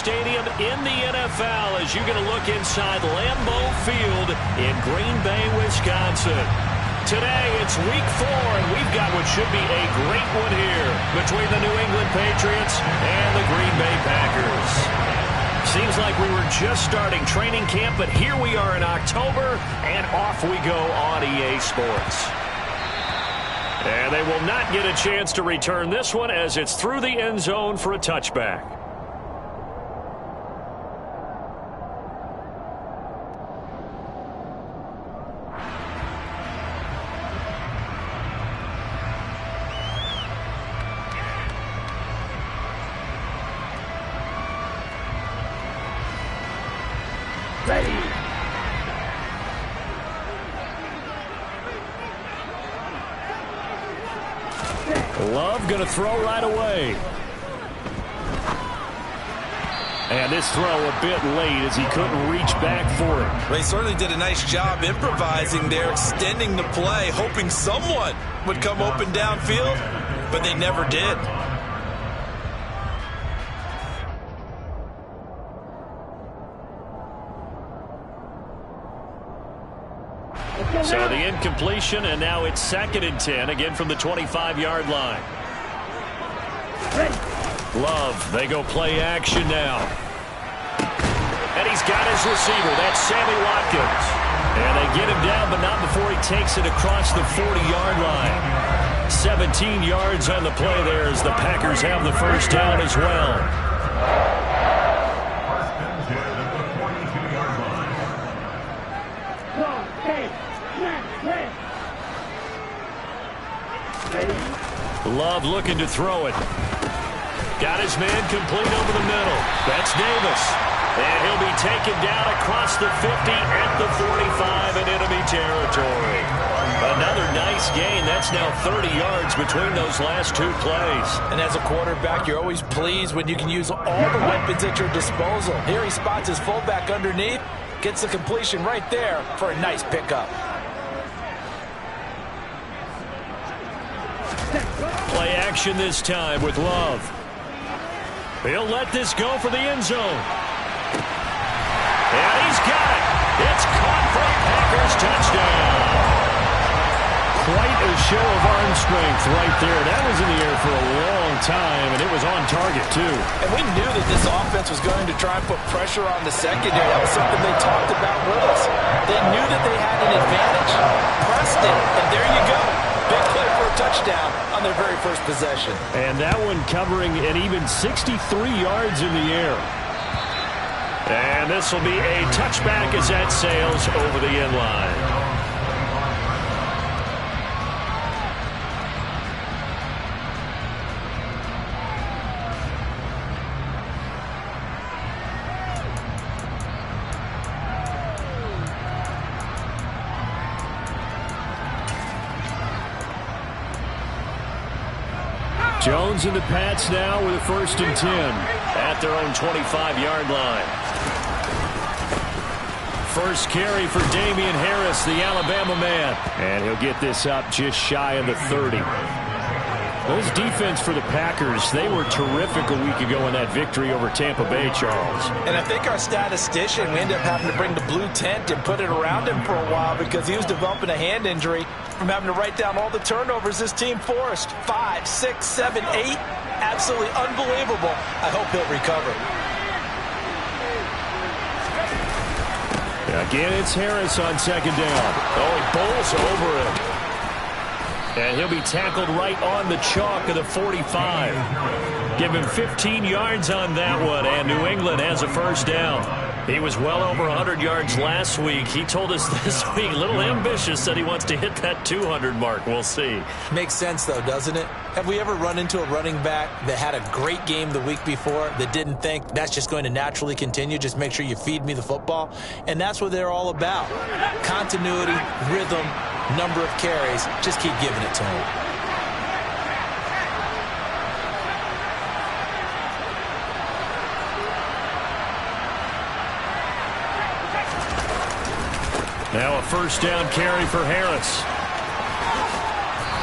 stadium in the NFL as you get a look inside Lambeau Field in Green Bay, Wisconsin. Today, it's week 4, and we've got what should be a great one here between the New England Patriots and the Green Bay Packers. Seems like we were just starting training camp, but here we are in October, and off we go on EA Sports. And they will not get a chance to return this one as it's through the end zone for a touchback. Love going to throw right away. And this throw a bit late as he couldn't reach back for it. They certainly did a nice job improvising there, extending the play, hoping someone would come open downfield, but they never did. So the incompletion, and now it's 2nd and 10, again from the 25-yard line. Love, they go play action now. And he's got his receiver. That's Sammy Watkins. And they get him down, but not before he takes it across the 40-yard line. 17 yards on the play there as the Packers have the first down as well. Love looking to throw it. Got his man complete over the middle. That's Davis. And he'll be taken down across the 50 at the 45 in enemy territory. Another nice gain. That's now 30 yards between those last two plays. And as a quarterback, you're always pleased when you can use all the weapons at your disposal. Here he spots his fullback underneath, gets the completion right there for a nice pickup. Play action this time with Love. He'll let this go for the end zone. And he's got it. It's caught for a Packers touchdown. Quite a show of arm strength right there. That was in the air for a long time, and it was on target, too. And we knew that this offense was going to try and put pressure on the secondary. That was something they talked about with us. They knew that they had an advantage, pressed it, and there you go. Big play for a touchdown on their very first possession. And that one covering an even 63 yards in the air. And this will be a touchback as that sails over the end line. Jones and the Pats now with a 1st and 10 at their own 25-yard line. First carry for Damian Harris, the Alabama man. And he'll get this up just shy of the 30. Those defense for the Packers, they were terrific a week ago in that victory over Tampa Bay, Charles. And I think our statistician, we ended up having to bring the blue tent and put it around him for a while because he was developing a hand injury from having to write down all the turnovers this team forced. 5, 6, 7, 8. Absolutely unbelievable. I hope he'll recover. Again, it's Harris on 2nd down. Oh, he bowls over it. And he'll be tackled right on the chalk of the 45. Give him 15 yards on that one, and New England has a first down. He was well over 100 yards last week. He told us this week, a little ambitious, said he wants to hit that 200 mark. We'll see. Makes sense, though, doesn't it? Have we ever run into a running back that had a great game the week before that didn't think that's just going to naturally continue? Just make sure you feed me the football. And that's what they're all about. Continuity, rhythm, number of carries. Just keep giving it to him. Now a first down carry for Harris.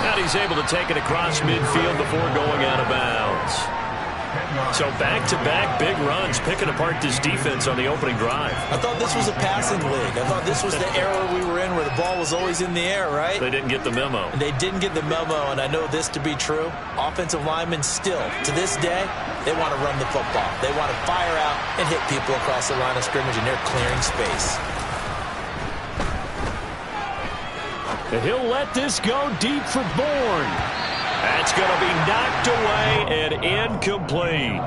And he's able to take it across midfield before going out of bounds. So back-to-back big runs, picking apart this defense on the opening drive. I thought this was a passing league. I thought this was the era we were in where the ball was always in the air, right? They didn't get the memo. They didn't get the memo, and I know this to be true. Offensive linemen still, to this day, they want to run the football. They want to fire out and hit people across the line of scrimmage, and they're clearing space. He'll let this go deep for Bourne. That's going to be knocked away and incomplete.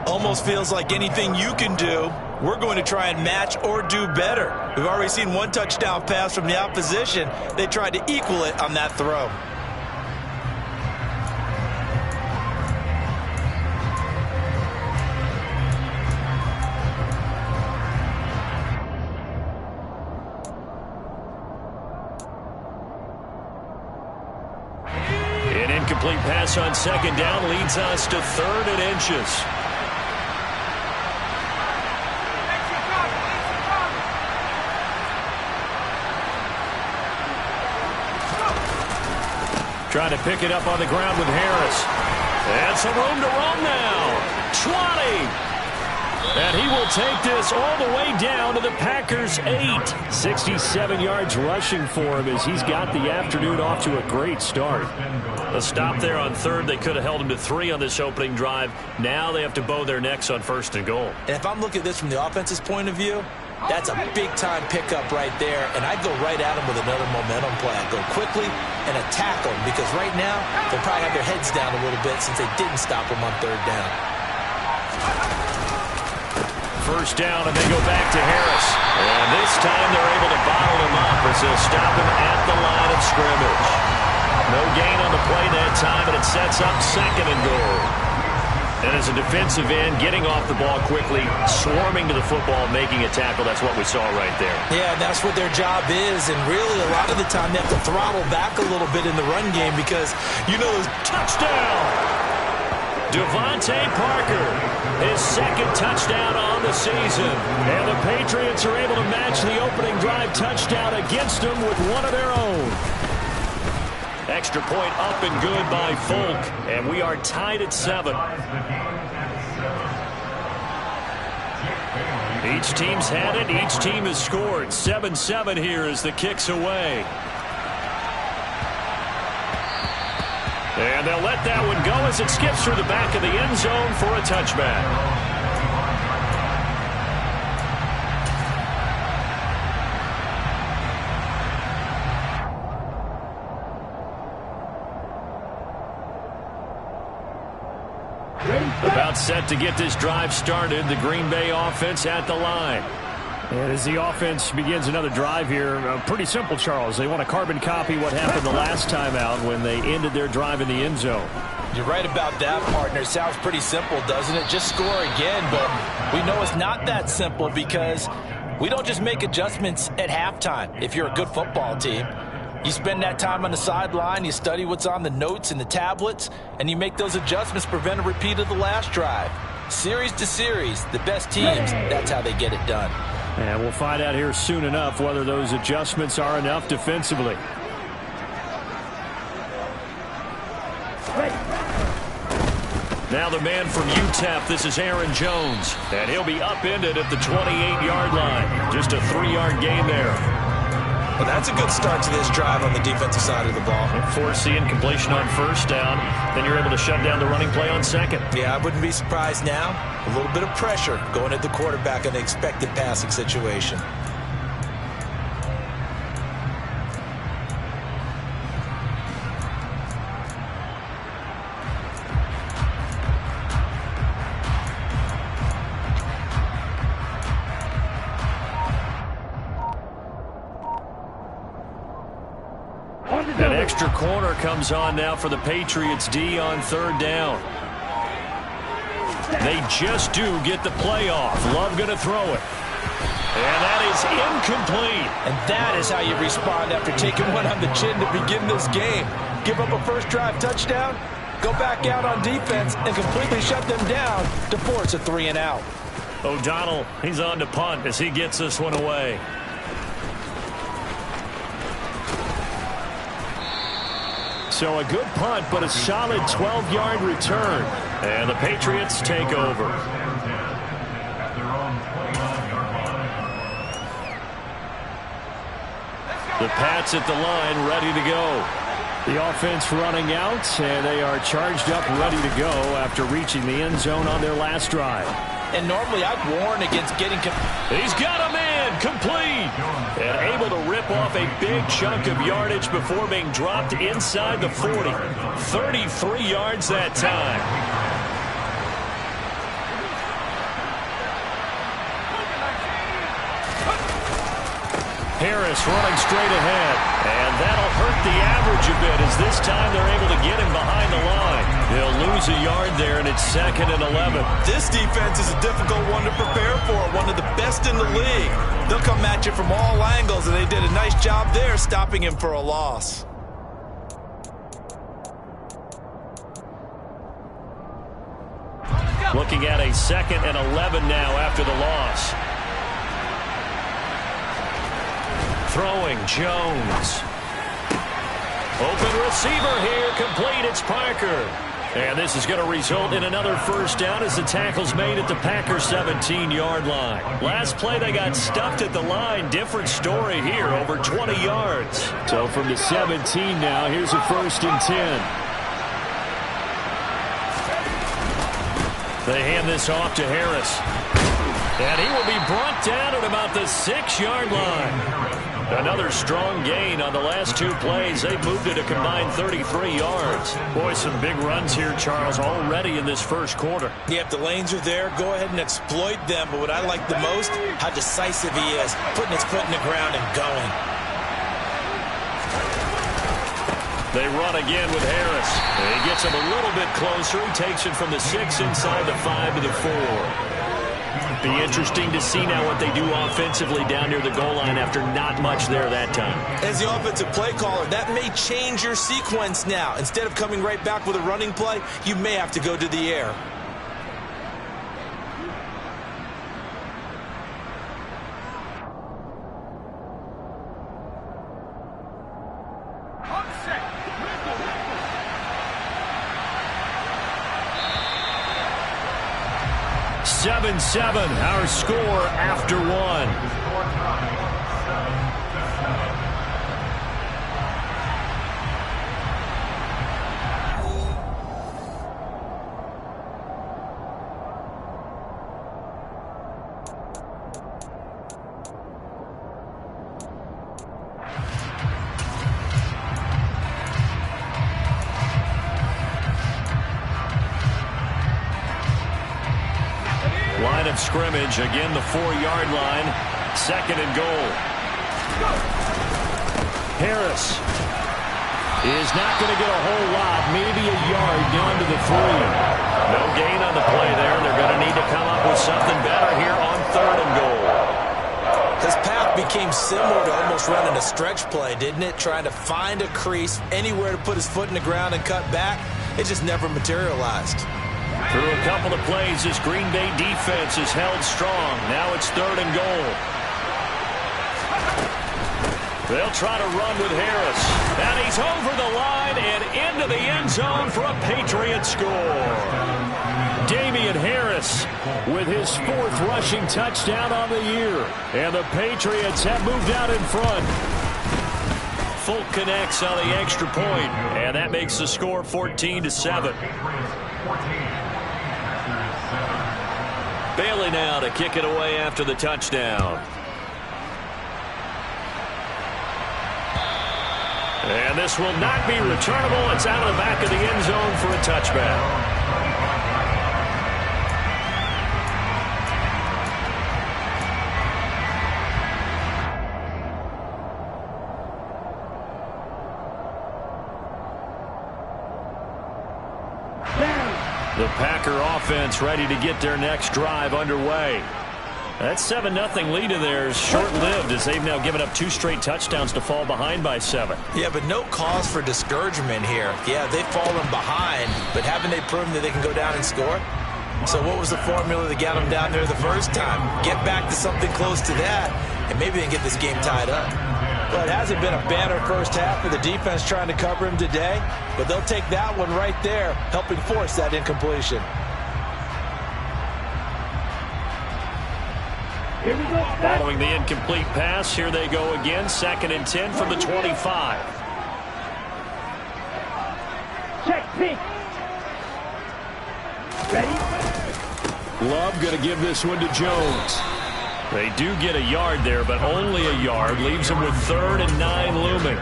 Almost feels like anything you can do, we're going to try and match or do better. We've already seen one touchdown pass from the opposition. They tried to equal it on that throw. Incomplete pass on second down leads us to 3rd and inches. Trying to pick it up on the ground with Harris. And some room to run now. 20. And he will take this all the way down to the Packers' 8. 67 yards rushing for him as he's got the afternoon off to a great start. A stop there on 3rd. They could have held him to 3 on this opening drive. Now they have to bow their necks on 1st and goal. And if I'm looking at this from the offense's point of view, that's a big-time pickup right there. And I'd go right at him with another momentum play. I'd go quickly and attack them because right now they'll probably have their heads down a little bit since they didn't stop him on 3rd down. 1st down, and they go back to Harris. And this time they're able to bottle him up as they'll stop him at the line of scrimmage. No gain on the play that time, and it sets up 2nd and goal. And as a defensive end, getting off the ball quickly, swarming to the football, making a tackle, that's what we saw right there. Yeah, that's what their job is, and really a lot of the time they have to throttle back a little bit in the run game because, you know, touchdown! Devontae Parker, his 2nd touchdown on the season. And the Patriots are able to match the opening drive touchdown against them with one of their own. Extra point up and good by Folk. And we are tied at 7. Each team's had it. Each team has scored. 7-7 here as the kick's away. And they'll let that one go as it skips through the back of the end zone for a touchback. About set to get this drive started, the Green Bay offense at the line. And as the offense begins another drive here, pretty simple, Charles. They want to carbon copy what happened the last time out when they ended their drive in the end zone. You're right about that, partner. Sounds pretty simple, doesn't it? Just score again, but we know it's not that simple because we don't just make adjustments at halftime if you're a good football team. You spend that time on the sideline, you study what's on the notes and the tablets, and you make those adjustments to prevent a repeat of the last drive. Series to series, the best teams, that's how they get it done. And we'll find out here soon enough whether those adjustments are enough defensively. Now the man from UTEP, this is Aaron Jones. And he'll be upended at the 28-yard line. Just a 3-yard gain there. Well, that's a good start to this drive on the defensive side of the ball. Force the incompletion on 1st down. Then you're able to shut down the running play on 2nd. Yeah, I wouldn't be surprised now. A little bit of pressure going at the quarterback in the expected passing situation. An extra corner comes on now for the Patriots D on 3rd down. They just do get the play off. Love going to throw it. And that is incomplete. And that is how you respond after taking one on the chin to begin this game. Give up a first drive touchdown, go back out on defense, and completely shut them down to force a 3-and-out. O'Donnell, he's on to punt as he gets this one away. So a good punt, but a solid 12-yard return. And the Patriots take over. The Pats at the line, ready to go. The offense running out, and they are charged up, ready to go after reaching the end zone on their last drive. And normally I'd warn against getting... He's got a man, complete. And able to rip off a big chunk of yardage before being dropped inside the 40. 33 yards that time. Harris running straight ahead, and that'll hurt the average a bit as this time they're able to get him behind the line. They'll lose a yard there, and it's 2nd and 11. This defense is a difficult one to prepare for, one of the best in the league. They'll come at you from all angles, and they did a nice job there stopping him for a loss. Looking at a 2nd and 11 now after the loss. Throwing, Jones. Open receiver here, complete, it's Parker. And this is going to result in another first down as the tackle's made at the Packers 17-yard line. Last play they got stuffed at the line. Different story here, over 20 yards. So from the 17 now, here's a 1st and 10. They hand this off to Harris. And he will be brought down at about the 6-yard line. Another strong gain on the last 2 plays. They've moved it a combined 33 yards. Boy, some big runs here, Charles, already in this first quarter. Yeah, if the lanes are there, go ahead and exploit them. But what I like the most, how decisive he is, putting his foot in the ground and going. They run again with Harris. He gets him a little bit closer. He takes it from the 6 inside the 5 to the 4. Be interesting to see now what they do offensively down near the goal line after not much there that time. As the offensive play caller, that may change your sequence now. Instead of coming right back with a running play, you may have to go to the air. Seven, our score after 1. Line of scrimmage, again the 4-yard line, 2nd and goal. Harris is not going to get a whole lot, maybe a yard down to the 3. No gain on the play there. They're going to need to come up with something better here on 3rd and goal. His path became similar to almost running a stretch play, didn't it? Trying to find a crease, anywhere to put his foot in the ground and cut back. It just never materialized. Through a couple of plays, this Green Bay defense is held strong. Now it's 3rd and goal. They'll try to run with Harris. And he's over the line and into the end zone for a Patriot score. Damian Harris with his 4th rushing touchdown on the year. And the Patriots have moved out in front. Folk connects on the extra point, and that makes the score 14-7. Bailey now to kick it away after the touchdown. And this will not be returnable. It's out of the back of the end zone for a touchback. The Packer offense ready to get their next drive underway. That 7-0 lead of theirs short-lived as they've now given up 2 straight touchdowns to fall behind by 7. Yeah, but no cause for discouragement here. Yeah, they've fallen behind, but haven't they proven that they can go down and score? So what was the formula that got them down there the first time? Get back to something close to that, and maybe they can get this game tied up. Well, it hasn't been a banner first half for the defense trying to cover him today, but they'll take that one right there, helping force that incompletion. Following the incomplete pass, here they go again. 2nd and 10 from the 25. Check, peek. Ready? Love going to give this one to Jones. They do get a yard there, but only a yard. Leaves them with 3rd and 9 looming.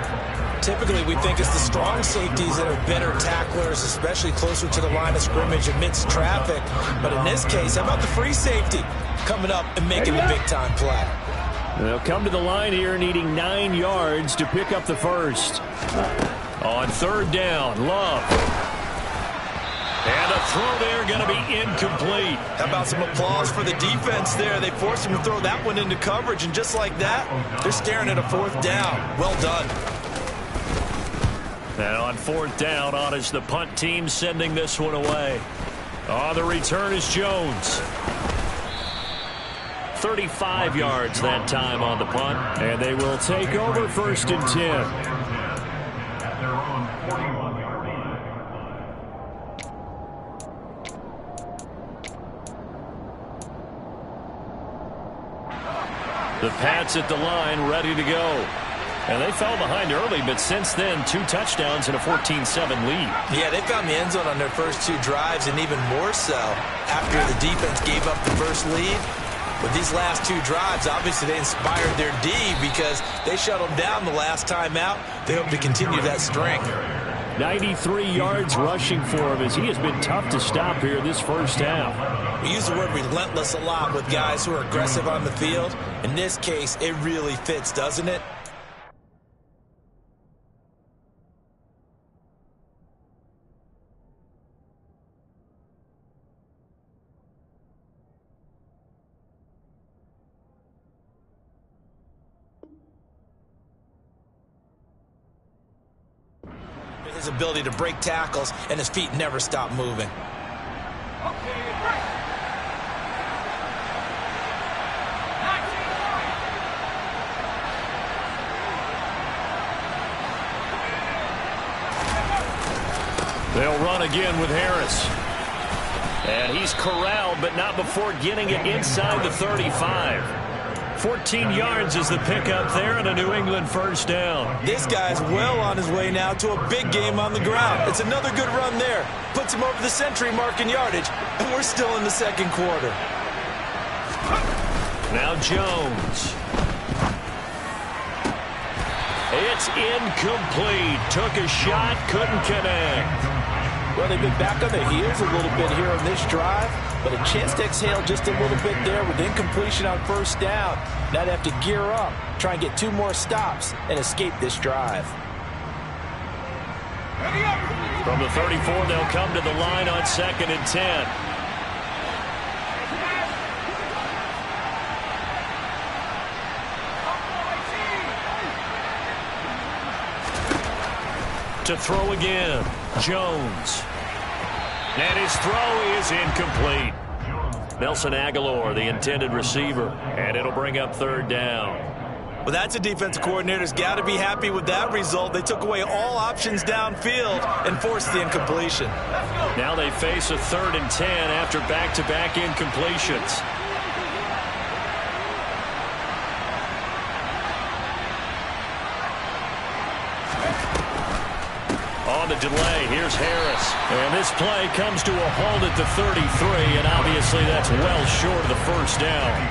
Typically, we think it's the strong safeties that are better tacklers, especially closer to the line of scrimmage amidst traffic. But in this case, how about the free safety coming up and making the big-time play? They'll come to the line here needing 9 yards to pick up the first. On 3rd down, Love. And a throw there going to be incomplete. How about some applause for the defense there? They forced him to throw that one into coverage, and just like that, they're staring at a 4th down. Well done. And on 4th down, on is the punt team sending this one away. On the return is Jones. 35 yards that time on the punt, and they will take over 1st and 10. The Pats at the line, ready to go. And they fell behind early, but since then, 2 touchdowns and a 14-7 lead. Yeah, they found the end zone on their first 2 drives, and even more so after the defense gave up the first lead. With these last 2 drives, obviously they inspired their D because they shut them down the last time out. They hope to continue that string. 93 yards rushing for him as he has been tough to stop here this first half. We use the word relentless a lot with guys who are aggressive on the field. In this case, it really fits, doesn't it? His ability to break tackles, and his feet never stop moving. They'll run again with Harris. And he's corralled, but not before getting it inside the 35. 14 yards is the pickup there and a New England first down. This guy's well on his way now to a big game on the ground. It's another good run there. Puts him over the century mark in yardage, and we're still in the 2nd quarter. Now Jones. It's incomplete. Took a shot, couldn't connect. Well, they've been back on their heels a little bit here on this drive, but a chance to exhale just a little bit there with incompletion on 1st down. Now they have to gear up, try and get 2 more stops, and escape this drive. From the 34, they'll come to the line on 2nd and 10. To throw again, Jones. And his throw is incomplete. Nelson Aguilar, the intended receiver, and it'll bring up 3rd down. Well, that's a defensive coordinator's got to be happy with that result. They took away all options downfield and forced the incompletion. Now they face a 3rd and 10 after back-to-back incompletions. On the delay, here's Harris. And this play comes to a halt at the 33, and obviously that's well short of the first down.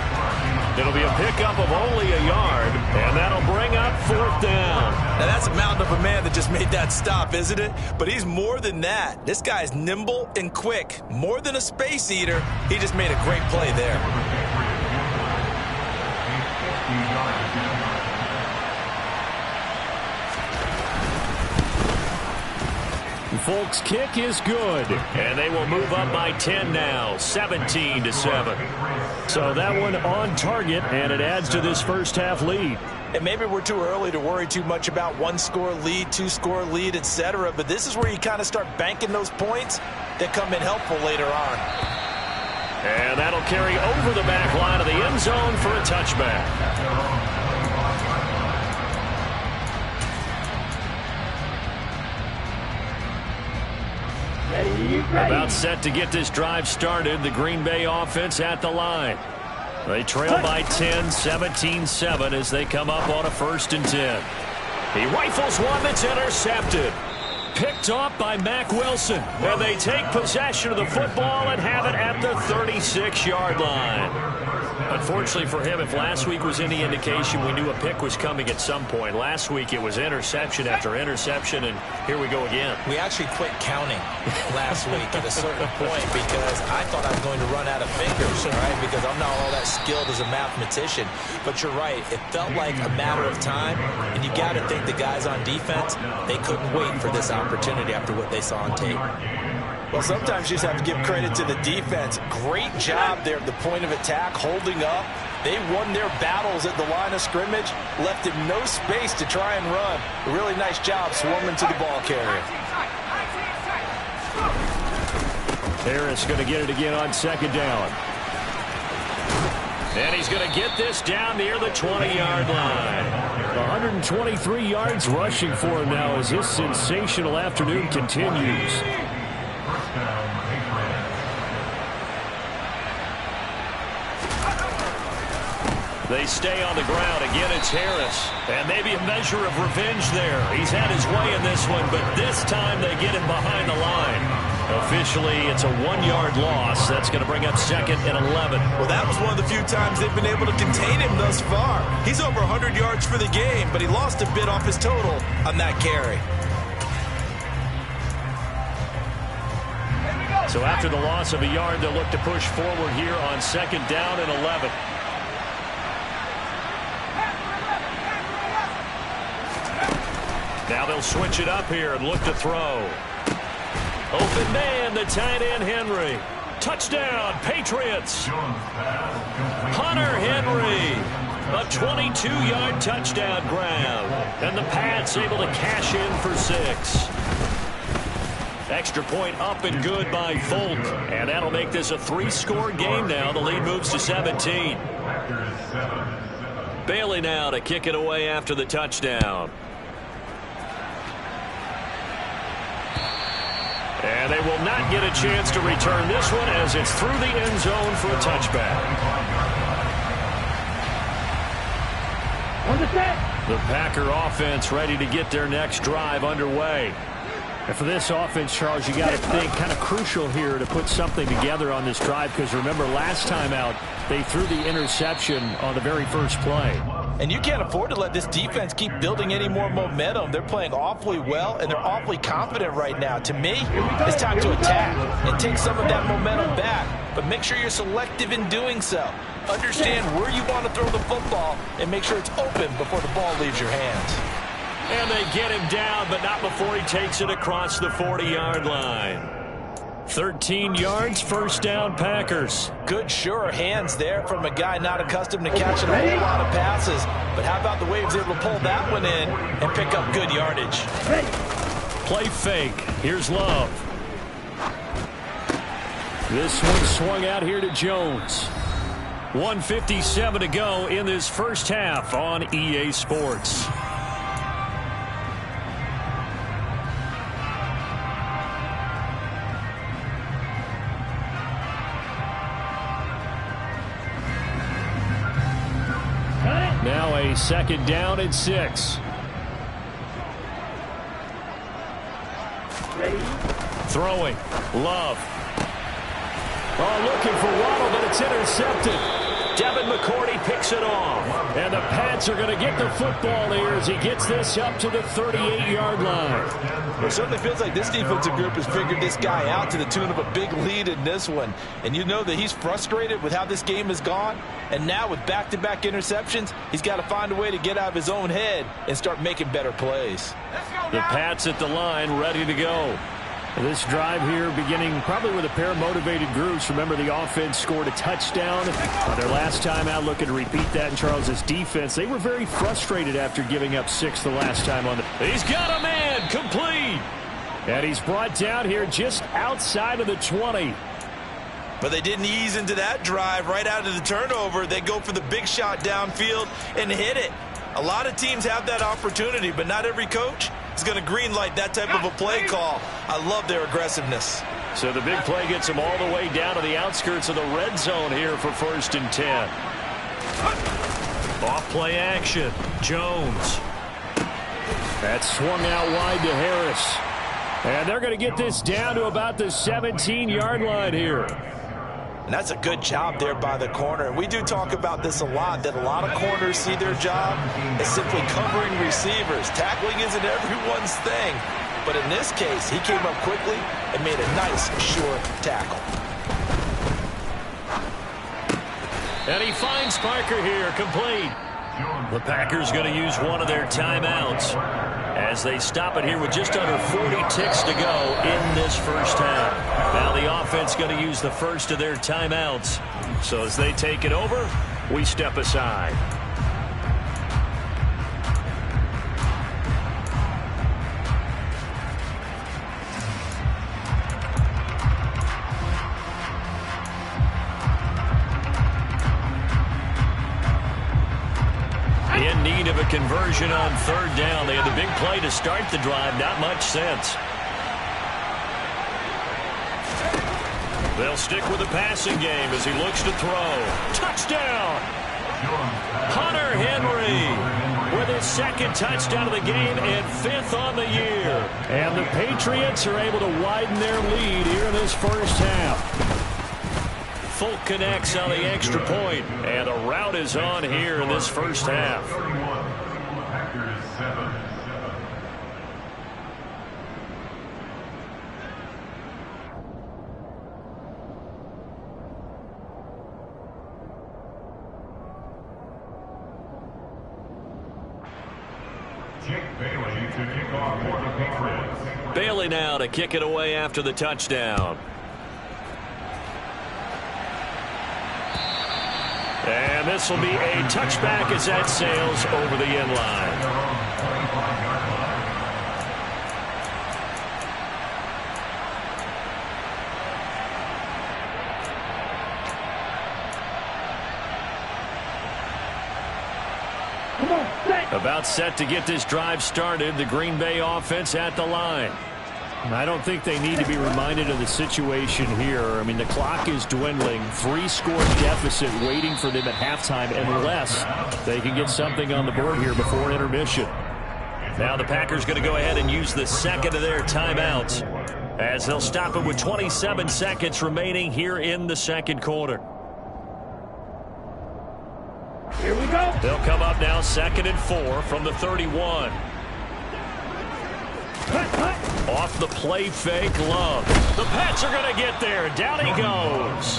It'll be a pickup of only a yard, and that'll bring up 4th down. Now that's a mountain of a man that just made that stop, isn't it? But he's more than that. This guy's nimble and quick. More than a space eater, he just made a great play there. Folks' kick is good, and they will move up by 10 now, 17-7. So that one on target, and it adds to this first half lead. And maybe we're too early to worry too much about 1-score lead, 2-score lead, etc. But this is where you kind of start banking those points that come in helpful later on. And that'll carry over the back line of the end zone for a touchback. About set to get this drive started. The Green Bay offense at the line. They trail by 10, 17-7 as they come up on a 1st and 10. He rifles one that's intercepted. Picked off by Mack Wilson. And they take possession of the football and have it at the 36-yard line. Unfortunately for him, if last week was any indication, we knew a pick was coming at some point. Last week it was interception after interception, and here we go again. We actually quit counting last week at a certain point because I thought I was going to run out of fingers, right? Because I'm not all that skilled as a mathematician. But you're right. It felt like a matter of time, and you got to think the guys on defense, they couldn't wait for this opportunity after what they saw on tape. Well, sometimes you just have to give credit to the defense. Great job there at the point of attack, holding up. They won their battles at the line of scrimmage, left him no space to try and run. A really nice job swarming to the ball carrier. Harris going to get it again on 2nd down. And he's going to get this down near the 20-yard line. 123 yards rushing for him now as this sensational afternoon continues. They stay on the ground. Again, it's Harris. And maybe a measure of revenge there. He's had his way in this one, but this time they get him behind the line. Officially, it's a 1-yard loss. That's going to bring up 2nd and 11. Well, that was one of the few times they've been able to contain him thus far. He's over 100 yards for the game, but he lost a bit off his total on that carry. So after the loss of a yard, they'll look to push forward here on 2nd down and 11. Now they'll switch it up here and look to throw. Open man, the tight end Henry. Touchdown, Patriots. Hunter Henry. A 22-yard touchdown grab. And the Pats able to cash in for 6. Extra point up and good by Folk. And that'll make this a 3-score game now. The lead moves to 17. Bailey now to kick it away after the touchdown. And they will not get a chance to return this one as it's through the end zone for a touchback. The Packer offense ready to get their next drive underway. And for this offense, Charles, you got to think kind of crucial here to put something together on this drive because remember last time out they threw the interception on the very first play. And you can't afford to let this defense keep building any more momentum. They're playing awfully well, and they're awfully confident right now. To me, it's time to attack and take some of that momentum back. But make sure you're selective in doing so. Understand where you want to throw the football and make sure it's open before the ball leaves your hands. And they get him down, but not before he takes it across the 40-yard line. 13 yards, 1st down, Packers. Good, sure hands there from a guy not accustomed to catching a whole lot of passes. But how about the way he was able to pull that one in and pick up good yardage? Play fake. Here's Love. This one swung out here to Jones. 1:57 to go in this first half on EA Sports. Now a 2nd down and 6. Throwing. Love. Oh, looking for Waddle, but it's intercepted. Devin McCourty picks it off. And the Pats are going to get the football here as he gets this up to the 38-yard line. It certainly feels like this defensive group has figured this guy out to the tune of a big lead in this one. And you know that he's frustrated with how this game has gone. And now with back-to-back interceptions, he's got to find a way to get out of his own head and start making better plays. The Pats at the line ready to go. This drive here beginning probably with a pair of motivated groups. Remember, the offense scored a touchdown on their last time out, looking to repeat that in Charles's defense. They were very frustrated after giving up 6 the last time on the... He's got a man, complete. And he's brought down here just outside of the 20. But they didn't ease into that drive right out of the turnover. They go for the big shot downfield and hit it. A lot of teams have that opportunity, but not every coach is going to green light that type of a play call. I love their aggressiveness. So the big play gets them all the way down to the outskirts of the red zone here for 1st and 10. Off play action. Jones. That's swung out wide to Harris. And they're going to get this down to about the 17-yard line here. And that's a good job there by the corner. And we do talk about this a lot, that a lot of corners see their job as simply covering receivers. Tackling isn't everyone's thing. But in this case, he came up quickly and made a nice, sure tackle. And he finds Parker here, complete. The Packers going to use one of their timeouts as they stop it here with just under 40 ticks to go in this first half. Now the offense going to use the first of their timeouts. So as they take it over, we step aside. In need of a conversion on 3rd down. They had the big play to start the drive. Not much sense. They'll stick with the passing game as he looks to throw. Touchdown! Hunter Henry with his 2nd touchdown of the game and 5th on the year. And the Patriots are able to widen their lead here in this first half. Folk connects on the extra point, and a rout is on here in this first half. Bailey now to kick it away after the touchdown. And this will be a touchback as that sails over the end line. About set to get this drive started. The Green Bay offense at the line. I don't think they need to be reminded of the situation here. I mean, the clock is dwindling. 3-score deficit waiting for them at halftime unless they can get something on the board here before intermission. Now the Packers going to go ahead and use the 2nd of their timeouts as they'll stop it with 27 seconds remaining here in the 2nd quarter. Here we go. They'll come up now 2nd and 4 from the 31. Off the play fake, Love. The Pats are going to get there. Down he goes.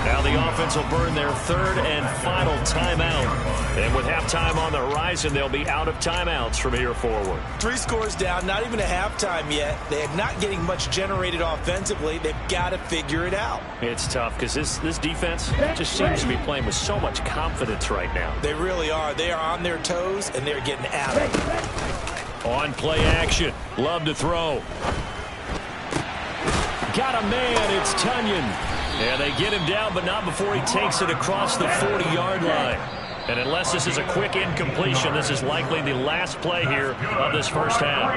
Now the offense will burn their 3rd and final timeout. And with halftime on the horizon, they'll be out of timeouts from here forward. 3 scores down, not even a halftime yet. They're not getting much generated offensively. They've got to figure it out. It's tough because this defense just seems to be playing with so much confidence right now. They really are. They are on their toes, and they're getting at it. On play action. Love to throw. Got a man. It's Tunyon. Yeah, they get him down, but not before he takes it across the 40-yard line. And unless this is a quick incompletion, this is likely the last play here of this first half.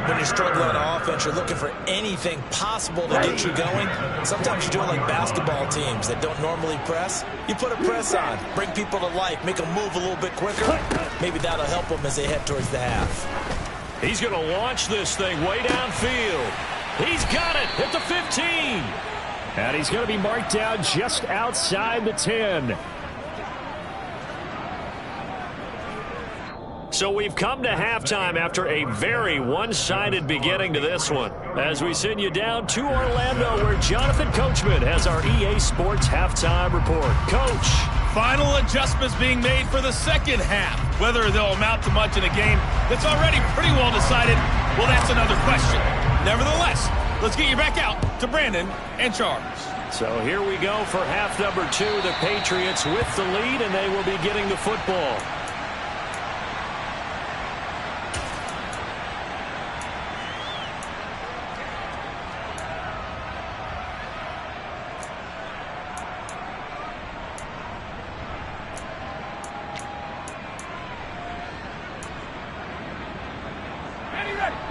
When you struggle on offense, you're looking for anything possible to get you going. Sometimes you do it like basketball teams that don't normally press. You put a press on, bring people to life, make them move a little bit quicker. Maybe that'll help them as they head towards the half. He's going to launch this thing way downfield. He's got it at the 15. And he's going to be marked down just outside the 10. So we've come to halftime after a very one-sided beginning to this one. As we send you down to Orlando, where Jonathan Coachman has our EA Sports halftime report. Coach. Final adjustments being made for the 2nd half. Whether they'll amount to much in a game that's already pretty well decided, well, that's another question. Nevertheless, let's get you back out to Brandon and Charles. So here we go for half number 2. The Patriots with the lead, and they will be getting the football.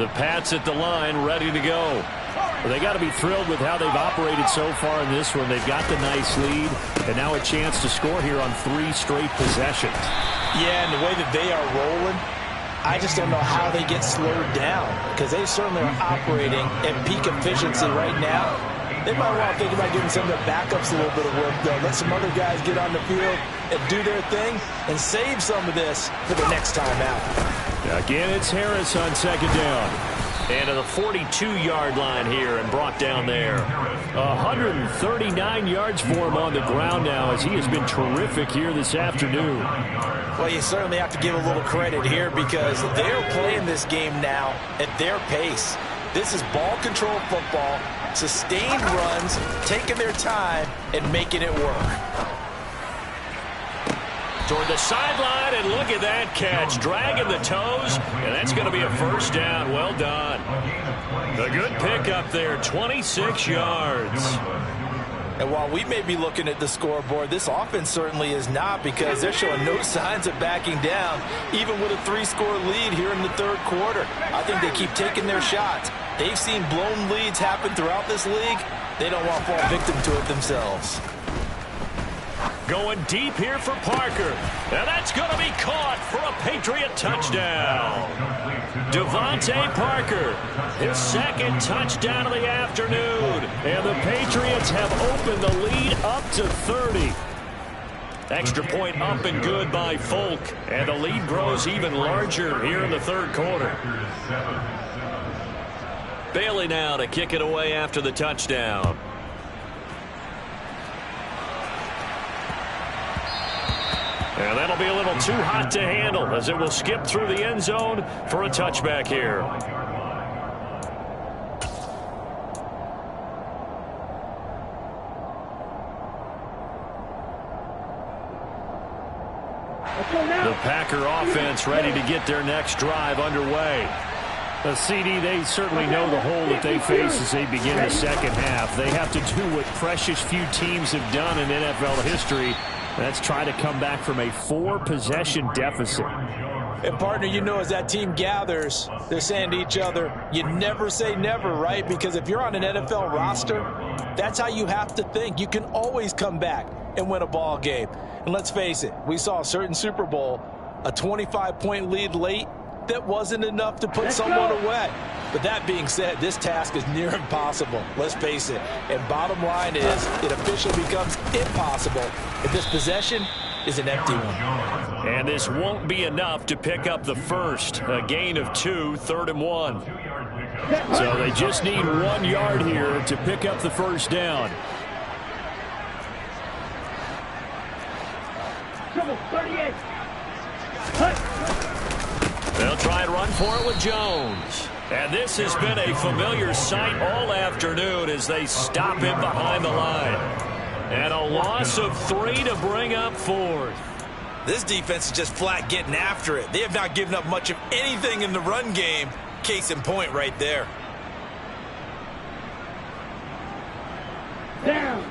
The Pats at the line, ready to go. Well, they got to be thrilled with how they've operated so far in this one. They've got the nice lead, and now a chance to score here on 3 straight possessions. Yeah, and the way that they are rolling, I just don't know how they get slowed down, because they certainly are operating at peak efficiency right now. They might want to think about giving some of their backups a little bit of work, though. Let some other guys get on the field and do their thing and save some of this for the next time out. Again, it's Harris on second down. And to the 42-yard line here and brought down there. 139 yards for him on the ground now as he has been terrific here this afternoon. Well, you certainly have to give a little credit here because they're playing this game now at their pace. This is ball control football, sustained runs, taking their time, and making it work. Toward the sideline, and look at that catch. Dragging the toes, and that's going to be a first down. Well done. A good pickup there, 26 yards. And while we may be looking at the scoreboard, this offense certainly is not, because they're showing no signs of backing down, even with a 3-score lead here in the third quarter. I think they keep taking their shots. They've seen blown leads happen throughout this league. They don't want to fall victim to it themselves. Going deep here for Parker. And that's going to be caught for a Patriot touchdown. Devontae Parker, his second touchdown of the afternoon. And the Patriots have opened the lead up to 30. Extra point up and good by Folk. And the lead grows even larger here in the third quarter. Bailey now to kick it away after the touchdown. And that'll be a little too hot to handle as it will skip through the end zone for a touchback here. The Packer offense ready to get their next drive underway. The CD, they certainly know the hole that they face as they begin the second half. They have to do what precious few teams have done in NFL history. That's try to come back from a 4-possession deficit. And, partner, you know, as that team gathers, they're saying to each other, you never say never, right? Because if you're on an NFL roster, that's how you have to think. You can always come back and win a ball game. And let's face it, we saw a certain Super Bowl, a 25-point lead late, that wasn't enough to put someone away. But that being said, this task is near impossible. Let's face it. And bottom line is, it officially becomes impossible if this possession is an empty one. And this won't be enough to pick up the first. A gain of 2, 3rd and 1. So they just need 1 yard here to pick up the first down. Trouble, 38. They'll try and run for it with Jones. And this has been a familiar sight all afternoon as they stop him behind the line. And a loss of 3 to bring up 4th. This defense is just flat getting after it. They have not given up much of anything in the run game. Case in point right there. Down.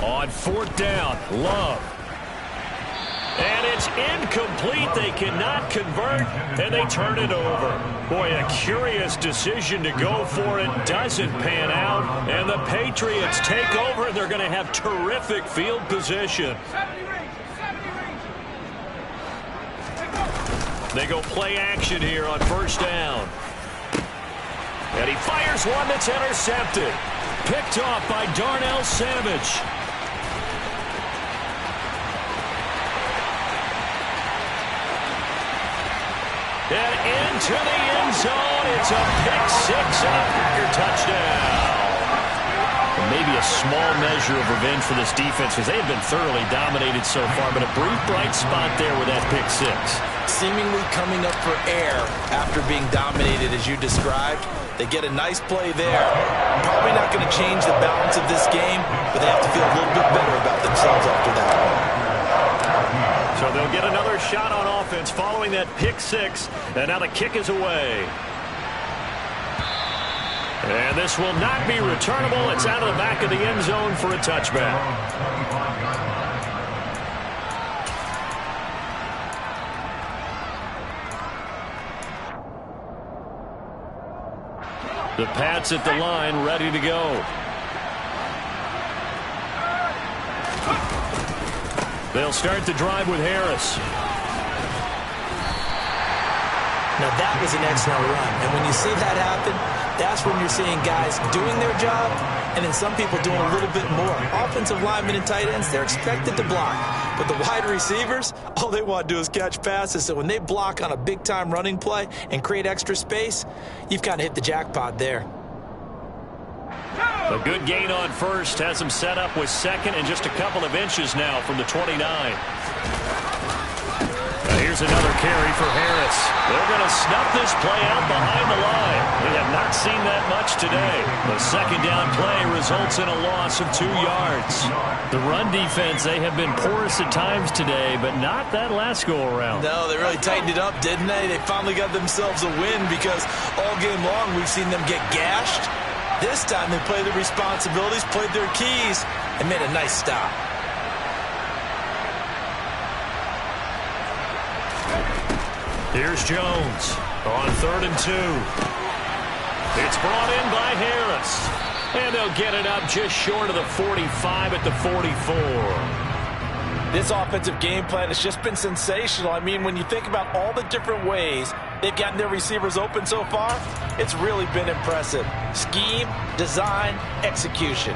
On 4th down, Love. And it's incomplete. They cannot convert, and they turn it over. Boy, a curious decision to go for it. Doesn't pan out, and the Patriots take over, and they're going to have terrific field position. They go play action here on 1st down. And he fires one that's intercepted. Picked off by Darnell Savage. And into the end zone. It's a pick 6 and a Packer touchdown. Maybe a small measure of revenge for this defense because they have been thoroughly dominated so far, but a brief bright spot there with that pick 6. Seemingly coming up for air after being dominated as you described. They get a nice play there. Probably not going to change the balance of this game, but they have to feel a little bit better about themselves after that. So they'll get another shot on offense following that pick 6, and now the kick is away. And this will not be returnable. It's out of the back of the end zone for a touchback. The Pats at the line, ready to go. They'll start the drive with Harris. Now that was an excellent run. And when you see that happen, that's when you're seeing guys doing their job and then some people doing a little bit more. Offensive linemen and tight ends, they're expected to block. But the wide receivers, all they want to do is catch passes. So when they block on a big-time running play and create extra space, you've kind of hit the jackpot there. A good gain on first has him set up with second and just a couple of inches now from the 29. Now here's another carry for Harris. They're going to snuff this play out behind the line. We have not seen that much today. The second down play results in a loss of 2 yards. The run defense, they have been porous at times today, but not that last go-around. No, they really tightened it up, didn't they? They finally got themselves a win because all game long we've seen them get gashed. This time they played their responsibilities, played their keys, and made a nice stop. Here's Jones on 3rd and 2. It's brought in by Harris. And they'll get it up just short of the 45 at the 44. This offensive game plan has just been sensational. I mean, when you think about all the different ways they've gotten their receivers open so far, it's really been impressive. Scheme, design, execution.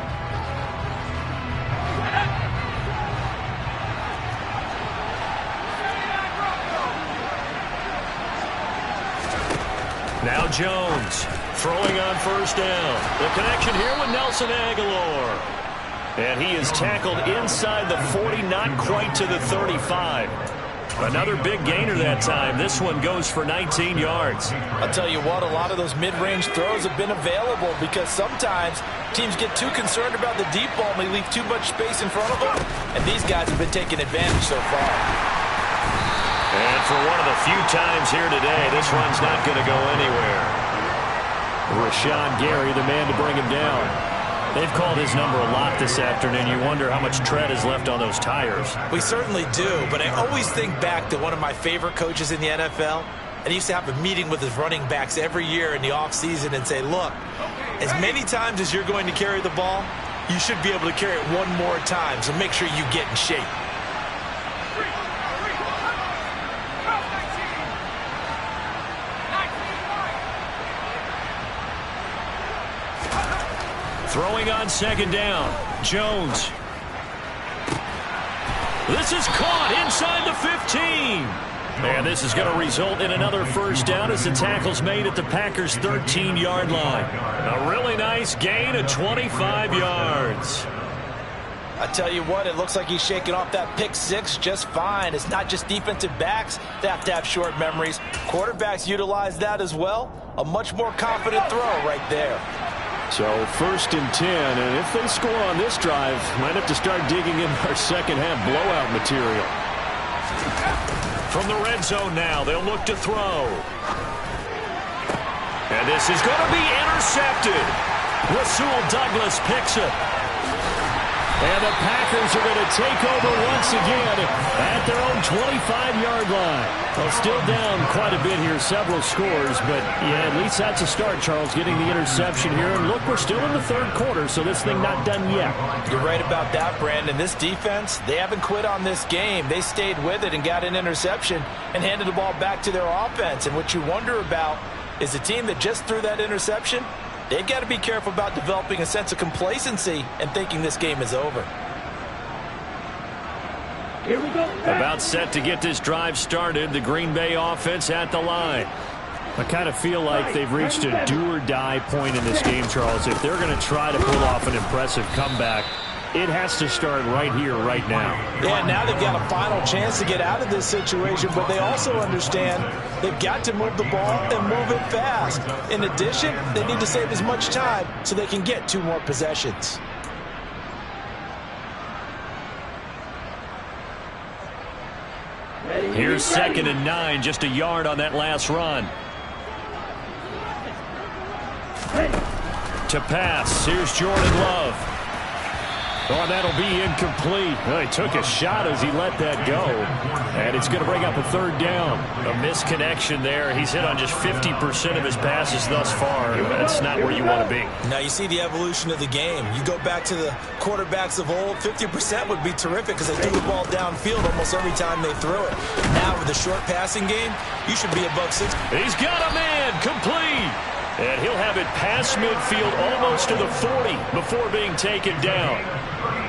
Now Jones throwing on first down. The connection here with Nelson Agholor. And he is tackled inside the 40, not quite to the 35. Another big gainer that time. This one goes for 19 yards. I'll tell you what, a lot of those mid-range throws have been available because sometimes teams get too concerned about the deep ball and they leave too much space in front of them. And these guys have been taking advantage so far. And for one of the few times here today, this run's not going to go anywhere. Rashawn Gary, the man to bring him down. They've called his number a lot this afternoon. You wonder how much tread is left on those tires. We certainly do, but I always think back to one of my favorite coaches in the NFL. And he used to have a meeting with his running backs every year in the offseason and say, look, as many times as you're going to carry the ball, you should be able to carry it one more time, so make sure you get in shape. Throwing on second down, Jones. This is caught inside the 15. And this is going to result in another first down as the tackle's made at the Packers' 13-yard line. A really nice gain of 25 yards. I tell you what, it looks like he's shaking off that pick six just fine. It's not just defensive backs that have to have short memories. Quarterbacks utilize that as well. A much more confident throw right there. So 1st and 10, and if they score on this drive, might have to start digging in our second half blowout material. From the red zone now, they'll look to throw. And this is going to be intercepted. Rasul Douglas picks it. And the Packers are going to take over once again at their own 25-yard line. Well, still down quite a bit here, several scores, but yeah, at least that's a start, Charles, getting the interception here. And look, we're still in the 3rd quarter, so this thing not done yet. You're right about that, Brandon. This defense, they haven't quit on this game. They stayed with it and got an interception and handed the ball back to their offense. And what you wonder about is the team that just threw that interception, they've got to be careful about developing a sense of complacency and thinking this game is over. Here we go. About set to get this drive started. The Green Bay offense at the line. I kind of feel like they've reached a do-or-die point in this game, Charles. If they're going to try to pull off an impressive comeback, it has to start right here, right now. Yeah, now they've got a final chance to get out of this situation, but they also understand they've got to move the ball and move it fast. In addition, they need to save as much time so they can get 2 more possessions. Here's 2nd and 9, just a yard on that last run. To pass, here's Jordan Love. Oh, that'll be incomplete. Well, he took a shot as he let that go. And it's going to bring up a third down. A misconnection there. He's hit on just 50% of his passes thus far. That's not where you want to be. Now you see the evolution of the game. You go back to the quarterbacks of old, 50% would be terrific because they threw the ball downfield almost every time they threw it. Now with the short passing game, you should be above 60. He's got a man complete. And he'll have it past midfield almost to the 40 before being taken down.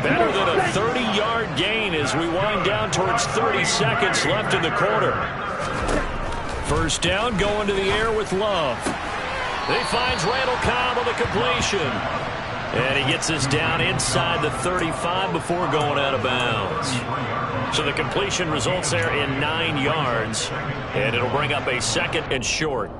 Better than a 30-yard gain as we wind down towards 30 seconds left in the quarter. First down going to the air with Love. He finds Randall Cobb on the completion. And he gets us down inside the 35 before going out of bounds. So the completion results there in 9 yards. And it'll bring up a 2nd and short.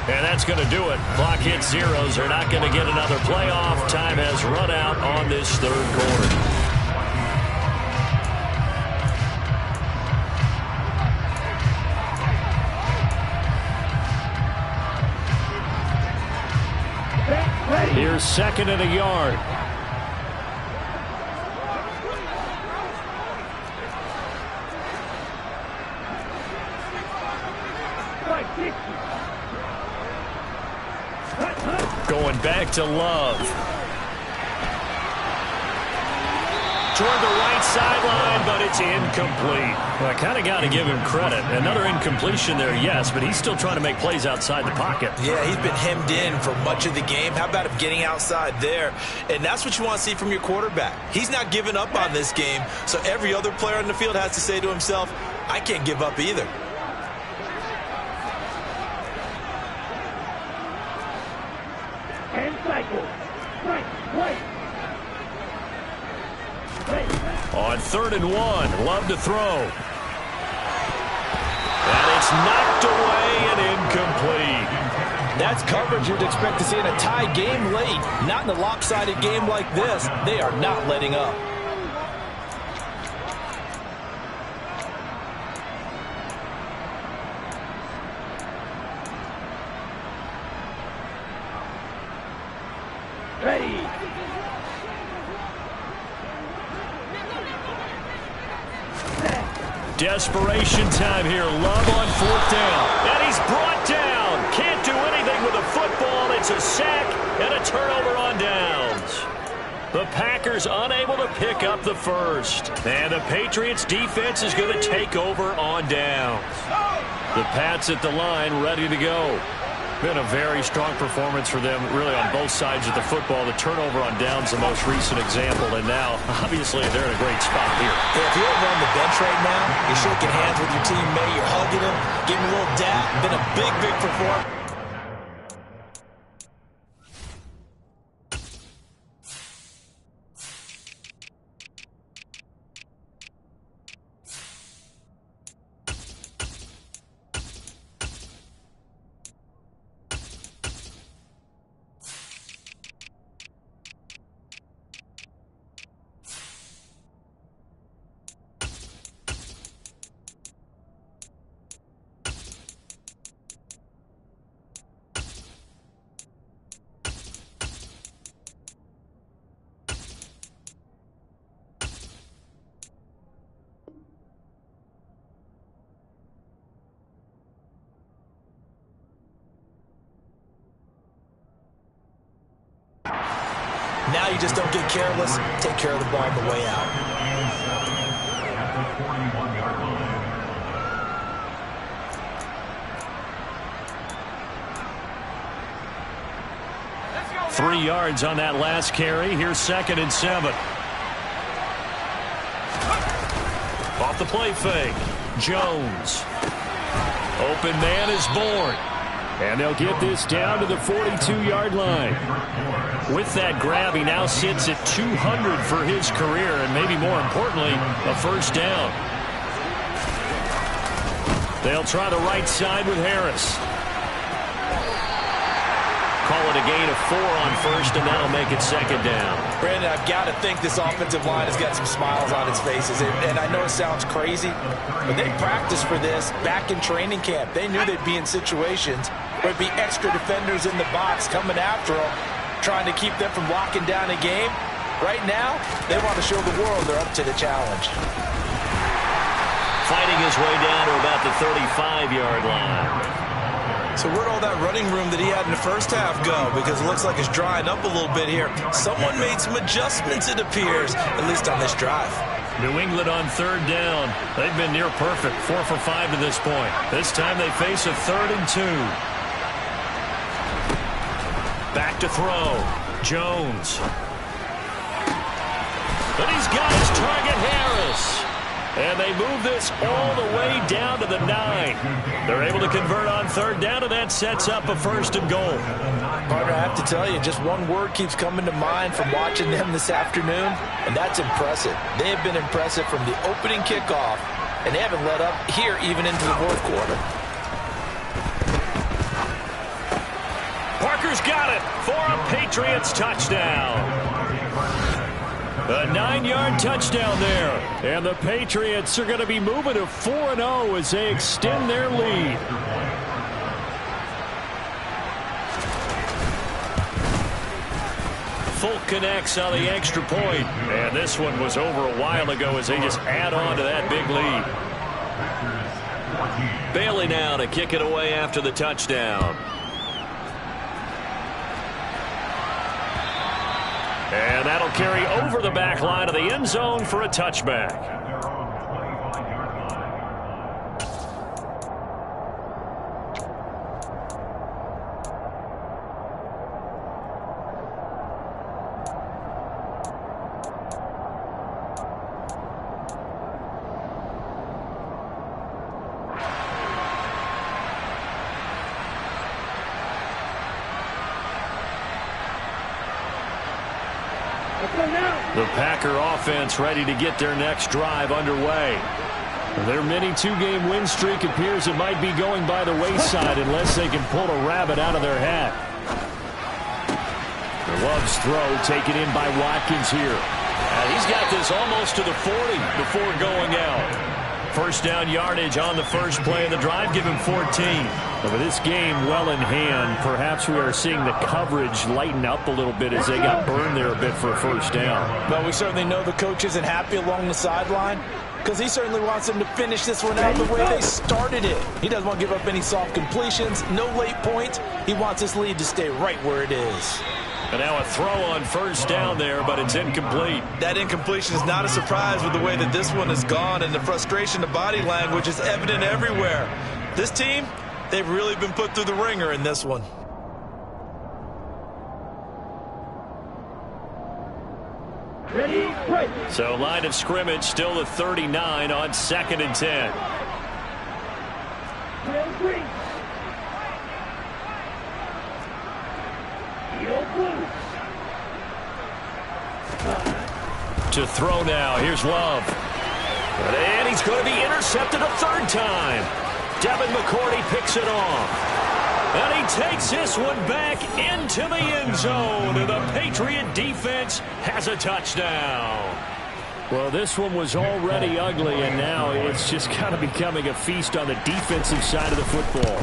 And that's going to do it. Clock hits zeros. They're not going to get another playoff. Time has run out on this third quarter. Here's 2nd and a yard. Going back to Love. Toward the right sideline, but it's incomplete. Well, I kind of got to give him credit. Another incompletion there, yes, but he's still trying to make plays outside the pocket. Yeah, he's been hemmed in for much of the game. How about him getting outside there? And that's what you want to see from your quarterback. He's not giving up on this game, so every other player on the field has to say to himself, I can't give up either. On 3rd and 1, Love to throw. And it's knocked away and incomplete. That's coverage you'd expect to see in a tie game late. Not in a lopsided game like this. They are not letting up. Ready. Desperation time here. Love on 4th down. And he's brought down. Can't do anything with the football. It's a sack and a turnover on downs. The Packers unable to pick up the first. And the Patriots defense is going to take over on downs. The Pats at the line ready to go. Been a very strong performance for them, really, on both sides of the football. The turnover on downs, the most recent example, and now, obviously, they're in a great spot here. Hey, if you're over on the bench right now, you're shaking hands with your teammate, you're hugging him, giving him a little dap. Been a big, big performance. Now you just don't get careless. Take care of the ball on the way out. Let's go. 3 yards on that last carry. Here's 2nd and 7. Off the play fake. Jones. Open man is born. And they'll get this down to the 42-yard line. With that grab, he now sits at 200 for his career, and maybe more importantly, a first down. They'll try the right side with Harris. call it a gain of 4 on first, and that'll make it second down. Brandon, I've got to think this offensive line has got some smiles on its faces. And I know it sounds crazy, but they practiced for this back in training camp. They knew they'd be in situations where it'd be extra defenders in the box coming after them, trying to keep them from locking down a game. Right now, they want to show the world they're up to the challenge. Fighting his way down to about the 35-yard line. So where'd all that running room that he had in the first half go? Because it looks like it's drying up a little bit here. Someone made some adjustments, it appears, at least on this drive. New England on third down. They've been near perfect, 4 for 5 to this point. This time they face a 3rd and 2. Back to throw. Jones. But he's got his target, Harris. And they move this all the way down to the 9. They're able to convert on third down, and that sets up a 1st and goal. Partner, I have to tell you, just one word keeps coming to mind from watching them this afternoon, and that's impressive. They have been impressive from the opening kickoff, and they haven't let up here even into the 4th quarter. Parker's got it for a Patriots touchdown. A 9-yard touchdown there. And the Patriots are going to be moving to 4-0 as they extend their lead. Folk connects on the extra point. And this one was over a while ago as they just add on to that big lead. Bailey now to kick it away after the touchdown. And that'll carry over the back line of the end zone for a touchback. The Packer offense ready to get their next drive underway. Their mini 2-game win streak appears it might be going by the wayside unless they can pull a rabbit out of their hat. The Love's throw taken in by Watkins here. He's got this almost to the 40 before going out. First down yardage on the first play of the drive, give him 14. But with this game well in hand, perhaps we are seeing the coverage lighten up a little bit as they got burned there a bit for a first down. Well, we certainly know the coach isn't happy along the sideline because he certainly wants them to finish this one out the way they started it. He doesn't want to give up any soft completions, no late points. He wants this lead to stay right where it is. And now a throw on first down there, but it's incomplete. That incompletion is not a surprise with the way that this one has gone, and the frustration, the body language is evident everywhere. This team, they've really been put through the ringer in this one. Ready, break. So line of scrimmage still the 39 on 2nd and 10. Green. To throw now. Here's Love. And he's going to be intercepted a 3rd time. Devin McCourty picks it off. And he takes this one back into the end zone. And the Patriot defense has a touchdown. Well, this one was already ugly, and now it's just kind of becoming a feast on the defensive side of the football.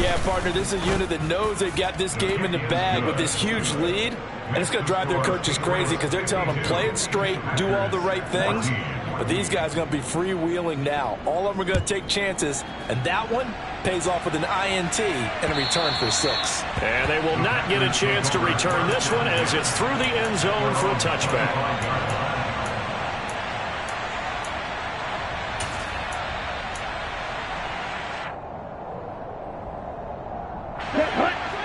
Yeah, partner, this is a unit that knows they've got this game in the bag with this huge lead, and it's going to drive their coaches crazy because they're telling them play it straight, do all the right things, but these guys are going to be freewheeling now. All of them are going to take chances, and that one pays off with an INT and a return for 6. And they will not get a chance to return this one as it's through the end zone for a touchback.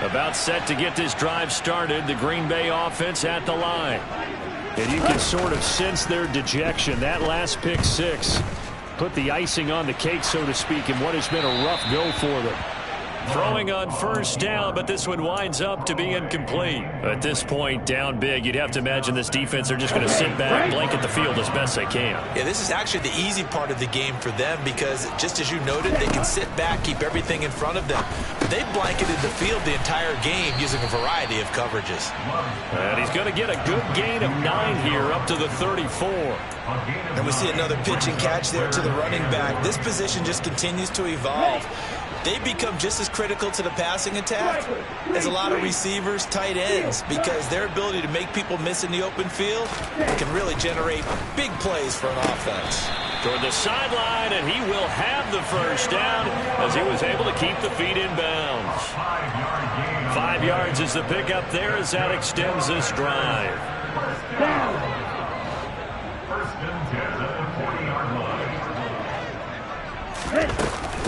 About set to get this drive started, the Green Bay offense at the line. And you can sort of sense their dejection. That last pick 6 put the icing on the cake, so to speak, in what has been a rough go for them. Throwing on first down, but this one winds up to be incomplete. At this point, down big, you'd have to imagine this defense are just going to sit back, blanket the field as best they can. Yeah, this is actually the easy part of the game for them because, just as you noted, they can sit back, keep everything in front of them. But they blanketed the field the entire game using a variety of coverages. And he's going to get a good gain of 9 here, up to the 34. And we see another pitch and catch there to the running back. This position just continues to evolve. They become just as critical to the passing attack as a lot of receivers, tight ends, because their ability to make people miss in the open field can really generate big plays for an offense. Toward the sideline, and he will have the first down as he was able to keep the feet in bounds. 5 yards is the pickup there as that extends this drive.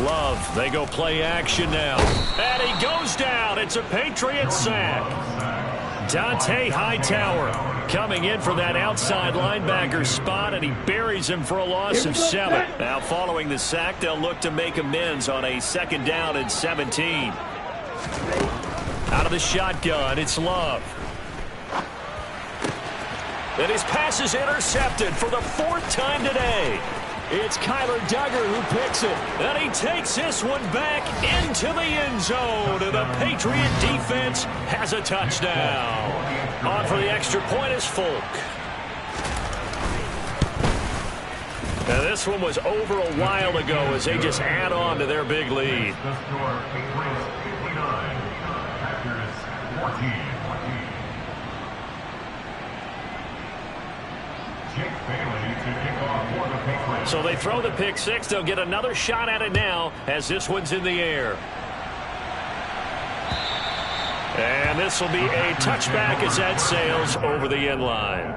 Love, they go play action now. And he goes down. It's a Patriot sack. Dante Hightower coming in for that outside linebacker spot, and he buries him for a loss of 7. Now following the sack, they'll look to make amends on a 2nd down and 17. Out of the shotgun, it's Love. And his pass is intercepted for the 4th time today. It's Kyler Duggar who picks it. And he takes this one back into the end zone. And the Patriot defense has a touchdown. On for the extra point is Folk. Now this one was over a while ago as they just add on to their big lead. So they throw the pick 6. They'll get another shot at it now as this one's in the air. And this will be a touchback as that sails over the end line.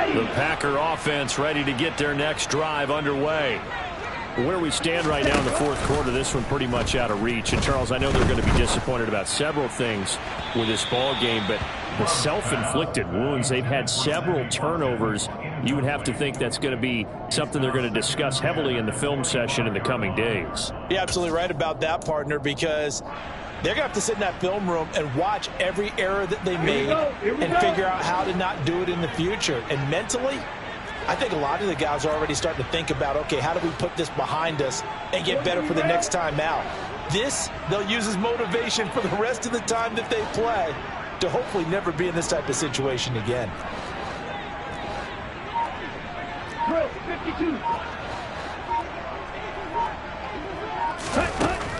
The Packer offense ready to get their next drive underway. Where we stand right now in the 4th quarter, this one pretty much out of reach. And, Charles, I know they're going to be disappointed about several things with this ball game, but the self-inflicted wounds, they've had several turnovers. You would have to think that's going to be something they're going to discuss heavily in the film session in the coming days. You're absolutely right about that, partner, because they're going to have to sit in that film room and watch every error that they made and figure out how to not do it in the future. And mentally, I think a lot of the guys are already starting to think about, okay, how do we put this behind us and get better for the next time out? This, they'll use as motivation for the rest of the time that they play to hopefully never be in this type of situation again. 52.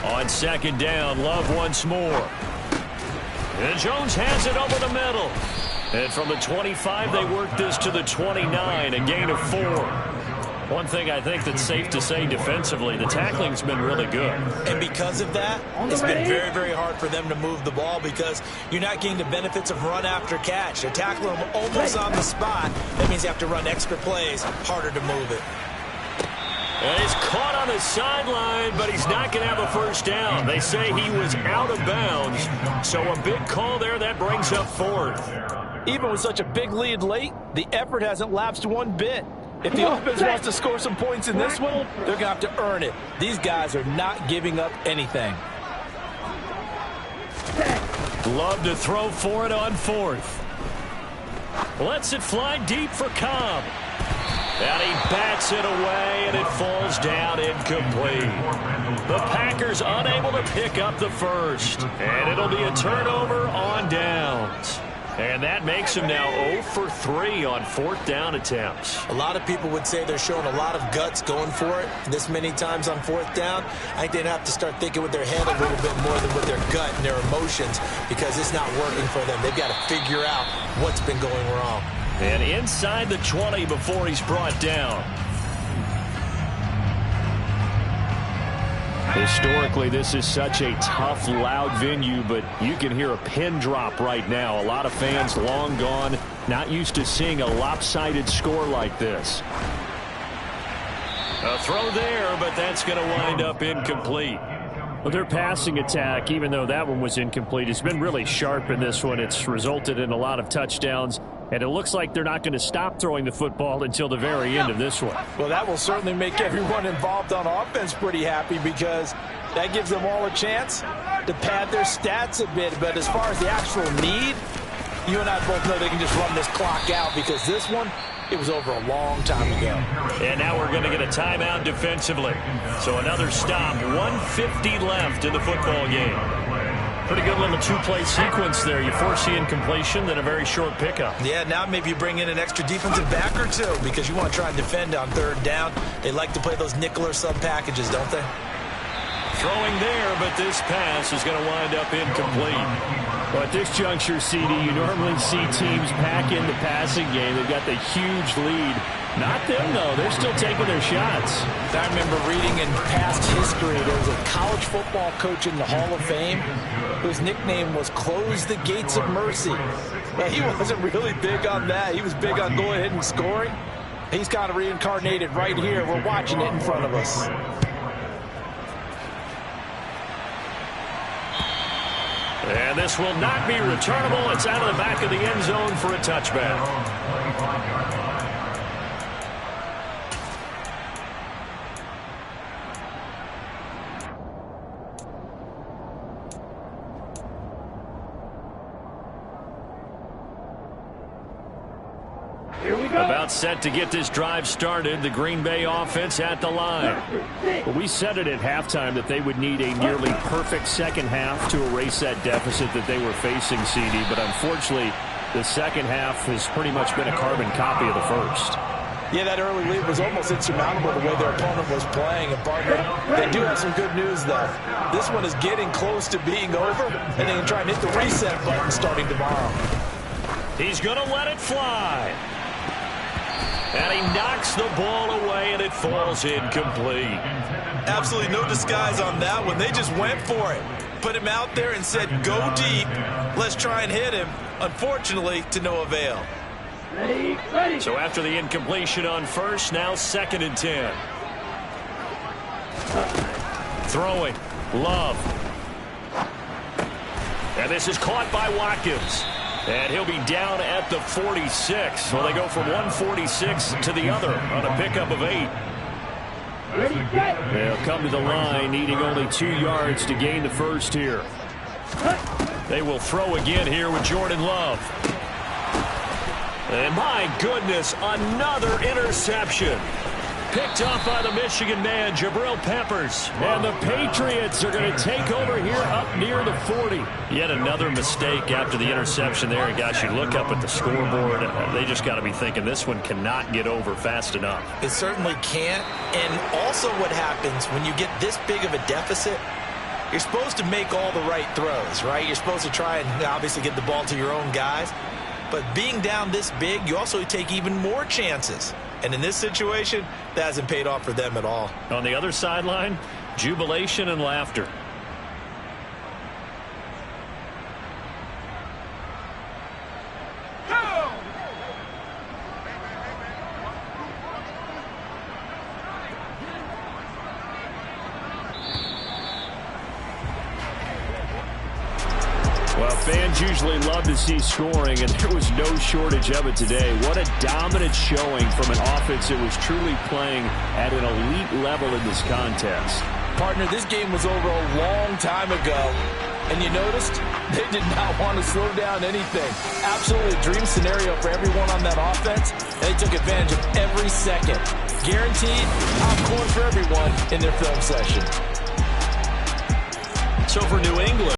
On 2nd down, Love once more. And Jones has it over the middle. And from the 25, they work this to the 29, a gain of 4. One thing I think that's safe to say defensively, the tackling's been really good. And because of that, it's been very, very hard for them to move the ball because you're not getting the benefits of run after catch. They're tackling them almost on the spot. That means you have to run extra plays, harder to move it. And he's caught on the sideline, but he's not going to have a first down. They say he was out of bounds. So a big call there that brings up 4th. Even with such a big lead late, the effort hasn't lapsed one bit. If the offense wants to score some points in this one, they're going to have to earn it. These guys are not giving up anything. Love to throw for it on 4th. Lets it fly deep for Cobb. And he bats it away, and it falls down incomplete. The Packers unable to pick up the first. And it'll be a turnover on downs. And that makes him now 0 for 3 on 4th down attempts. A lot of people would say they're showing a lot of guts going for it this many times on 4th down. I think they'd have to start thinking with their head a little bit more than with their gut and their emotions because it's not working for them. They've got to figure out what's been going wrong. And inside the 20 before he's brought down. Historically, this is such a tough, loud venue, but you can hear a pin drop right now. A lot of fans long gone, not used to seeing a lopsided score like this. A throw there, but that's going to wind up incomplete. Well, their passing attack, even though that one was incomplete, has been really sharp in this one. It's resulted in a lot of touchdowns, and it looks like they're not going to stop throwing the football until the very end of this one. Well, that will certainly make everyone involved on offense pretty happy, because that gives them all a chance to pad their stats a bit. But as far as the actual need, you and I both know they can just run this clock out, because this one, it was over a long time ago. And now we're going to get a timeout defensively. So another stop, 1:50 left in the football game. Pretty good little two-play sequence there. You force the incompletion, then a very short pickup. Yeah, now maybe you bring in an extra defensive back or two, because you want to try and defend on third down. They like to play those nickel or sub packages, don't they? Throwing there, but this pass is going to wind up incomplete. Well, at this juncture, CD, you normally see teams pack in the passing game. They've got the huge lead. Not them, though. They're still taking their shots. I remember reading in past history, there was a college football coach in the Hall of Fame whose nickname was Close the Gates of Mercy. Well, he wasn't really big on that. He was big on going ahead and scoring. He's kind of reincarnated right here. We're watching it in front of us. And this will not be returnable. It's out of the back of the end zone for a touchback. Here we go. About set to get this drive started. The Green Bay offense at the line. Well, we said it at halftime that they would need a nearly perfect second half to erase that deficit that they were facing, CD. But unfortunately, the second half has pretty much been a carbon copy of the first. Yeah, that early lead was almost insurmountable the way their opponent was playing. And partner, they do have some good news, though. This one is getting close to being over, and they can try and hit the reset button starting tomorrow. He's going to let it fly. And he knocks the ball away, and it falls incomplete. Absolutely no disguise on that one. They just went for it. Put him out there and said, go deep. Let's try and hit him. Unfortunately, to no avail. Ready, ready. So after the incompletion on first, now 2nd and 10. Throwing. Love. And this is caught by Watkins. And he'll be down at the 46. Well, they go from 146 to the other on a pickup of 8. Ready, set. They'll come to the line, needing only 2 yards to gain the first here. They will throw again here with Jordan Love. And my goodness, another interception. Picked off by the Michigan man, Jabril Peppers. And the Patriots are going to take over here up near the 40. Yet another mistake after the interception there. And guys, you look up at the scoreboard, they just got to be thinking this one cannot get over fast enough. It certainly can't. And also what happens when you get this big of a deficit, you're supposed to make all the right throws, right? You're supposed to try and obviously get the ball to your own guys. But being down this big, you also take even more chances. And in this situation, that hasn't paid off for them at all. On the other sideline, jubilation and laughter. Well, fans usually love to see scoring, and there was no shortage of it today. What a dominant showing from an offense that was truly playing at an elite level in this contest. Partner, this game was over a long time ago, and you noticed they did not want to slow down anything. Absolutely a dream scenario for everyone on that offense, and they took advantage of every second. Guaranteed popcorn for everyone in their film session. So for New England,